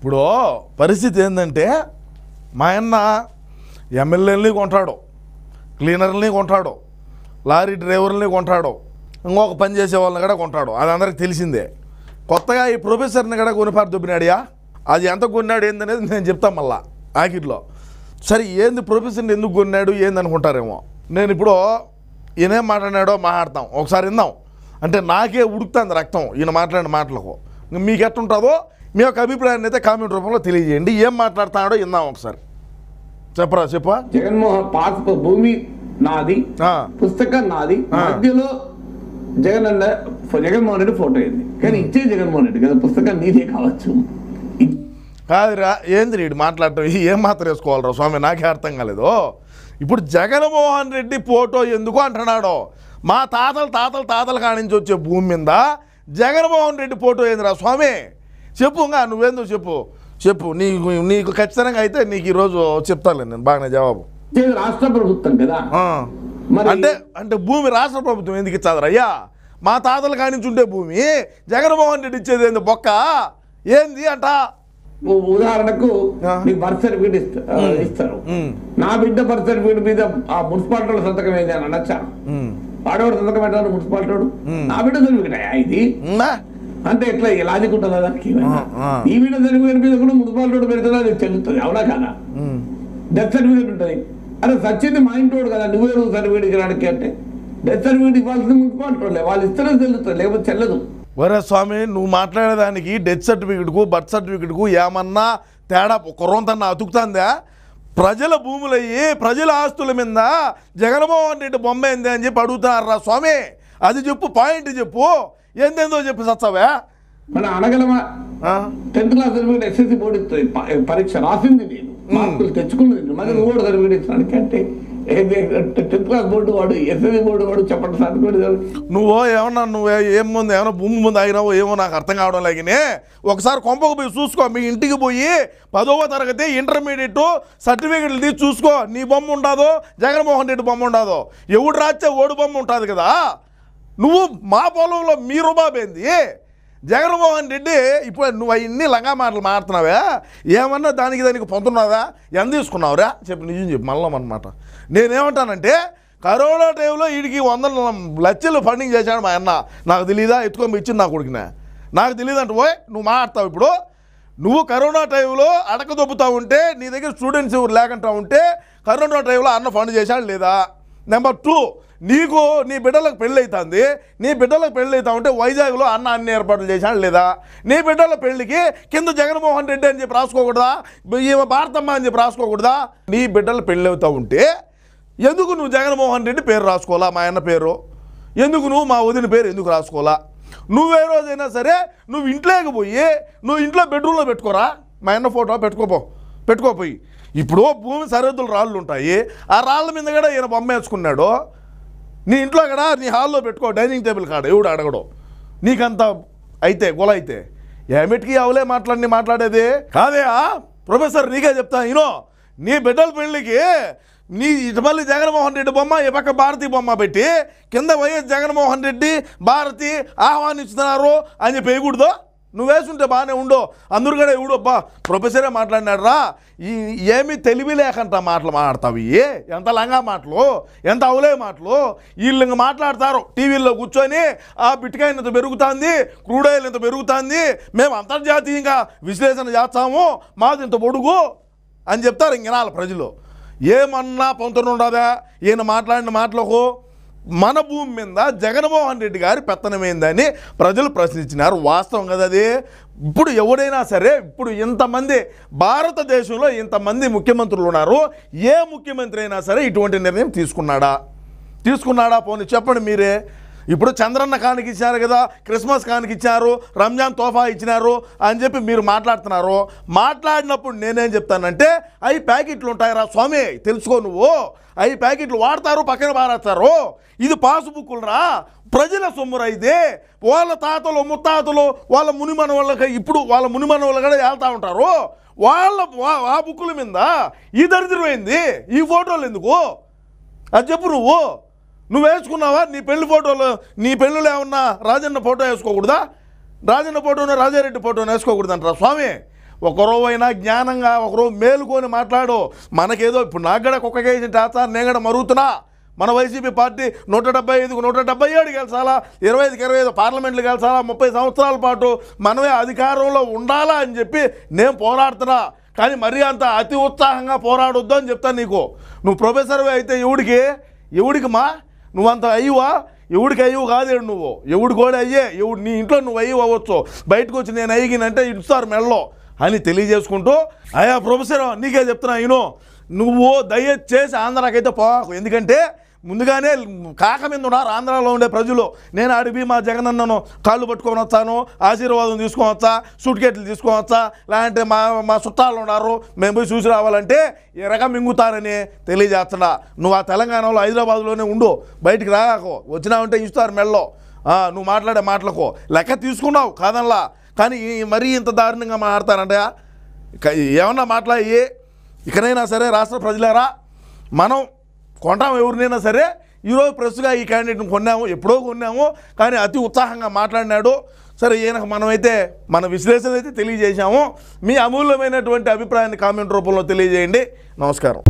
ఇప్పుడు పరిస్థితి ఏంటంటే మా అన్న ఎమ్మెల్యేలని కొంటాడు, క్లీనర్లని కొంటాడు, లారీ డ్రైవర్లని కొంటాడు, ఇంకొక పని చేసే వాళ్ళని కూడా కొంటాడు. అది అందరికి తెలిసిందే. కొత్తగా ఈ ప్రొఫెసర్ని కూడా కొనిపారు దొబ్బినాడియా. అది ఎంత కొన్నాడు ఏందనేది నేను చెప్తాను మళ్ళా ఆఖరిలో. సరే ఏంది ప్రొఫెసర్ని ఎందుకు కొన్నాడు ఏంది అనుకుంటారేమో. నేను ఇప్పుడు ఈయనేం మాట్లాడినాడో మాట్లాడతాం, ఒకసారి విందాం. అంటే నాకే ఉడుకుతుంది రక్తం ఈయన మాట్లాడిన మాటలకు. మీకు ఎట్టుంటుందో మీ యొక్క అభిప్రాయాన్ని అయితే కామెంట్ రూపంలో తెలియజేయండి. ఏం మాట్లాడుతున్నాడో విందాం ఒకసారి. చెప్పా. జగన్మోహన్ పాస్ భూమి నాది, పుస్తకం నాది, మధ్యలో జగన్మోహన్ రెడ్డి ఫోటో అయింది, కానీ ఇచ్చే జగన్మోహన్ రెడ్డి కదా, పుస్తకం నీదే కావచ్చు. కాదురా ఏంది నీడు మాట్లాడటం, ఏం మాత్రం వేసుకోవాలరా స్వామి, నాకే అర్థం కాలేదు. ఇప్పుడు జగన్మోహన్ రెడ్డి ఫోటో ఎందుకు అంటున్నాడో, మా తాతల కానించి వచ్చే భూమి మీద జగన్మోహన్ రెడ్డి ఫోటో ఏందిరా స్వామి చెప్పు. ఇంకా నువ్వేందో చెప్పు నీకు ఖచ్చితంగా అయితే నీకు ఈరోజు చెప్తాను నేను బాగానే జవాబు. రాష్ట్ర ప్రభుత్వం కదా అంటే భూమి రాష్ట్ర ప్రభుత్వం ఎందుకు ఇచ్చాదరా అయ్యా? మా తాతల కానించి ఉండే భూమి జగన్మోహన్ రెడ్డి ఇచ్చేది ఏంది బొక్క ఏంది అంట. ఉదాహరణకు నీకు బర్త్ సర్టిఫికేట్ ఇస్తారు, నా బిడ్డ బర్త్ సర్టిఫికేట్ మీద ఆ మున్సిపాలిటీ సంతకం ఏంది అని అనొచ్చా? వాడేవాడు సంతకం పెట్టాలి మున్సిపాలిటీ, నా బిడ్డ సర్టిఫికేట్ ఇది అంటే ఎట్లా లాజిక్ ఉంటుందా దానికి? ఈ బిడ్డ సర్టిఫికేట్ మీద కూడా మున్సిపాలిటీ పెడుతుందా అది చెల్లుతుంది, అవునా కదా? డెత్ సర్టిఫికేట్ ఉంటుంది, అరే సచ్చింది మా ఇంటోడు కదా, నువ్వే సర్టిఫికేట్ ఇవ్వడానికి అంటే డెత్ సర్టిఫికేట్ ఇవ్వాల్సింది మున్సిపాలిటీ, వాళ్ళు ఇస్తేనే చెల్లుతుంది, లేకపోతే చెల్లదు. ఒరే స్వామి నువ్వు మాట్లాడేదానికి డెత్ సర్టిఫికెట్కు బర్త్ సర్టిఫికెట్కు ఏమన్నా తేడా కొరంతన్నా అతుకుతుందా? ప్రజల భూములయ్యి ప్రజల ఆస్తుల మీద జగన్మోహన్ రెడ్డి బొమ్మ ఏంది అని చెప్పి అడుగుతున్నారా స్వామి? అది చెప్పు, పాయింట్ చెప్పు, ఏందేందో చెప్పి సత్తావా? మన అనగలమా 10th class certificate SSC board ఇస్తుంది, పరీక్ష రాసింది నేను, మార్కులు తెచ్చుకున్నది, మరి నువ్వు కూడా సర్టిఫికేట్ ఇస్తానికి అంటే 10th క్లాస్ బోర్డు వాడు ఎస్ఎస్సి బోర్డు వాడు చెప్పండి సర్టిఫికేట్. నువ్వు ఏమన్నా భూమి ముందు ఆగినావో ఏమో నాకు అర్థం కావడం లాగానే. ఒకసారి కొంపకు పోయి చూసుకో, మీ ఇంటికి పోయి 10వ తరగతి ఇంటర్మీడియట్ సర్టిఫికేట్లు తీసి చూసుకో, నీ బొమ్మ ఉండదో జగన్మోహన్ రెడ్డి బొమ్మ ఉండదో, ఎవడు రాచ్చే ఓడి బొమ్మ ఉంటుంది కదా. నువ్వు మా పొలంలో మీ రుబాబేంది జగన్మోహన్ రెడ్డి? ఇప్పుడు నువ్వు అవన్నీ లంగా మాటలు మాడుతున్నావా? ఏమన్నా దానికి పొందుతున్నావా? ఎంత తీసుకున్నావురా చెప్పు, నిజం చెప్పు మళ్ళీ అన్నమాట. నేనేమంటానంటే కరోనా టైంలో వీడికి 100 లక్షలు ఫండింగ్ చేశాడు మా అన్న, నాకు తెలీదా? ఎత్తుకొని ఇచ్చింది నా కొడుకునే, నాకు తెలియదు అంటే పోయి నువ్వు మాట్లాడతావు. ఇప్పుడు నువ్వు కరోనా టైంలో అడక దొబ్బుతూ ఉంటే, నీ దగ్గర స్టూడెంట్స్ ఎవరు లేకుండా ఉంటే కరోనా టైంలో అన్న ఫండ్ చేశాడు లేదా? నెంబర్ 2, నీకు నీ బిడ్డలకు పెళ్ళి అవుతుంది, నీ బిడ్డలకు పెళ్ళి అవుతా ఉంటే వైజాగ్లో అన్న అన్ని ఏర్పాట్లు చేశాడు లేదా? నీ బిడ్డల పెళ్ళికి కింద జగన్మోహన్ రెడ్డి అని చెప్పి రాసుకోకూడదా? ఈమె భారతమ్మ అని చెప్పి రాసుకోకూడదా? నీ బిడ్డల పెళ్ళి అవుతూ ఉంటే ఎందుకు నువ్వు జగన్మోహన్ రెడ్డి పేరు రాసుకోవాలా? మా అన్న పేరు ఎందుకు, నువ్వు మా వదిన పేరు ఎందుకు రాసుకోవాలా? నువ్వే రోజైనా సరే నువ్వు ఇంట్లోకి పోయి నువ్వు ఇంట్లో బెడ్రూమ్లో పెట్టుకోరా, మా అన్న ఫోటో పెట్టుకోపోయి. ఇప్పుడు భూమి సరిహద్దులు రాళ్ళు ఉంటాయి, ఆ రాళ్ళ మీద కూడా ఈయన బొమ్మ వేసుకున్నాడు. నీ ఇంట్లో కూడా నీ హాల్లో పెట్టుకో, డైనింగ్ టేబుల్ కాడ, ఎవడు అడగడు. నీకంత అయితే గొల అయితే ఏమిటికి అవలే మాట్లాడేది కాదే. ప్రొఫెసర్ నీకే చెప్తా, ఈనో నీ బిడ్డల పెళ్ళికి నీ మళ్ళీ జగన్మోహన్ రెడ్డి బొమ్మ, ఈ పక్క భారతి బొమ్మ పెట్టి కింద వైఎస్ జగన్మోహన్ రెడ్డి భారతి ఆహ్వానిస్తున్నారు అని చెప్పి వేయకూడదు. నువ్వు వేసుంటే బాగానే ఉండో. అందరూ కూడా ఎవడు అబ్బా ప్రొఫెసరే మాట్లాడినాడు రా, ఏమీ తెలివి లేకంట మాటలు మాట్లాడతావు, ఎంత లంగా మాటలు, ఎంత అవులే మాటలు. వీళ్ళు ఇంక మాట్లాడతారు టీవీల్లో కూర్చొని, ఆ బిట్కాయిన్ ఇంత పెరుగుతుంది, క్రూడ్ ఆయిల్ ఇంత పెరుగుతుంది, మేము అంతర్జాతీయంగా విశ్లేషణ చేస్తాము, మాది ఇంత పొడుగు అని చెప్తారు. ఇంక ప్రజలు ఏమన్నా పొంతన ఉండదా ఈయన మాట్లాడిన మాటలకు? మన భూమి మీద జగన్మోహన్ రెడ్డి గారి పెత్తనమైందని ప్రజలు ప్రశ్నించినారు. వాస్తవం కదా అది. ఇప్పుడు ఎవడైనా సరే, ఇప్పుడు ఇంతమంది భారతదేశంలో ఇంతమంది ముఖ్యమంత్రులు ఉన్నారు, ఏ ముఖ్యమంత్రి అయినా సరే ఇటువంటి నిర్ణయం తీసుకున్నాడా? పోనీ చెప్పండి మీరే. ఇప్పుడు చంద్రన్న కానికి ఇచ్చారు కదా, క్రిస్మస్ కానికి ఇచ్చారు, రంజాన్ తోఫా ఇచ్చినారు అని చెప్పి మీరు మాట్లాడుతున్నారు. మాట్లాడినప్పుడు నేనేం చెప్తానంటే, అవి ప్యాకెట్లు ఉంటాయిరా స్వామి, తెలుసుకో నువ్వు. అవి ప్యాకెట్లు వాడతారు, పక్కన పారేస్తారు. ఇది పాసుబుక్కులు రా, ప్రజల సొమ్మురా ఇది. వాళ్ళ తాతలు ముత్తాతలు వాళ్ళ మునిమన వాళ్ళకి, ఇప్పుడు వాళ్ళ మునిమన వాళ్ళు కూడా వెళ్తూ ఉంటారు. ఆ బుక్కుల మీద ఈ దరిద్రమైంది, ఈ ఫోటోలు ఎందుకు అది చెప్పు. నువ్వు వేసుకున్నావా? నీ పెళ్లి ఫోటోలు, నీ పెళ్ళిలో ఏమన్నా రాజన్న ఫోటో వేసుకోకూడదా? రాజన్న ఫోటోను రాజారెడ్డి ఫోటోను వేసుకోకూడదంటారా స్వామి? ఒకరోజైనా జ్ఞానంగా ఒకరోజు మేలుకొని మాట్లాడు. మనకేదో ఇప్పుడు నాకు కూడా కుక్క కేసిన చేస్తారు, నేను కూడా మరుగుతున్నా. మన వైసీపీ పార్టీ 175కు 177 గెలిచాలా, 25కి 25 పార్లమెంట్లు గెలిచాలా, 30 సంవత్సరాల పాటు మనమే అధికారంలో ఉండాలా అని చెప్పి నేను పోరాడుతున్నా. కానీ మరీ అంత అతి ఉత్సాహంగా పోరాడొద్దు అని చెప్తాను నీకు. నువ్వు ప్రొఫెసర్వే అయితే ఎవడికి మా నువ్వంత అయ్యువా? ఎవడికి అయ్యవు కాదేడు నువ్వు, ఎవడు కూడా అయ్యే, ఎవడు నీ ఇంట్లో నువ్వు అయ్యి అవ్వచ్చు, బయటకు వచ్చి నేను అయ్యినంటే ఇస్తారు మెడలో అని తెలియజేసుకుంటూ, అయ్యా ప్రొఫెసర్ నీకే చెప్తున్నా నువ్వు దయచేసి ఆంధ్రాకైతే పోకు. ఎందుకంటే ముందుగానే కాక మీద ఉన్నారు ఆంధ్రాలో ఉండే ప్రజలు. నేను అడిగి మా జగనన్నను కాళ్ళు పట్టుకొని వచ్చాను, ఆశీర్వాదం తీసుకొని వచ్చా, సూట్ కేట్లు తీసుకొని వచ్చా, లేదంటే మా చుట్టాలు ఉన్నారు మేము పోయి చూసి రావాలంటే ఎరగా మింగుతారని తెలియజేస్తున్నా. నువ్వు ఆ తెలంగాణలో హైదరాబాద్లోనే ఉండు, బయటికి రాకు. వచ్చినావంటే ఇస్తారు మెడలో. నువ్వు మాట్లాడే మాటలకు లెక్క తీసుకున్నావు కాదనలా, కానీ మరీ ఇంత దారుణంగా మాట్లాడతానంటే ఏమన్నా మాట్లాడి ఇకనైనా సరే రాష్ట్ర ప్రజలారా, మనం కొంటాము ఎవరినైనా సరే. ఈరోజు ప్రెస్గా ఈ క్యాండిడేట్ని కొన్నాము, ఎప్పుడో కొన్నాము, కానీ అతి ఉత్సాహంగా మాట్లాడినాడు. సరే ఈయనకు మనమైతే మన విశ్లేషణ అయితే తెలియజేశాము. మీ అమూల్యమైనటువంటి అభిప్రాయాన్ని కామెంట్ రూపంలో తెలియజేయండి. నమస్కారం.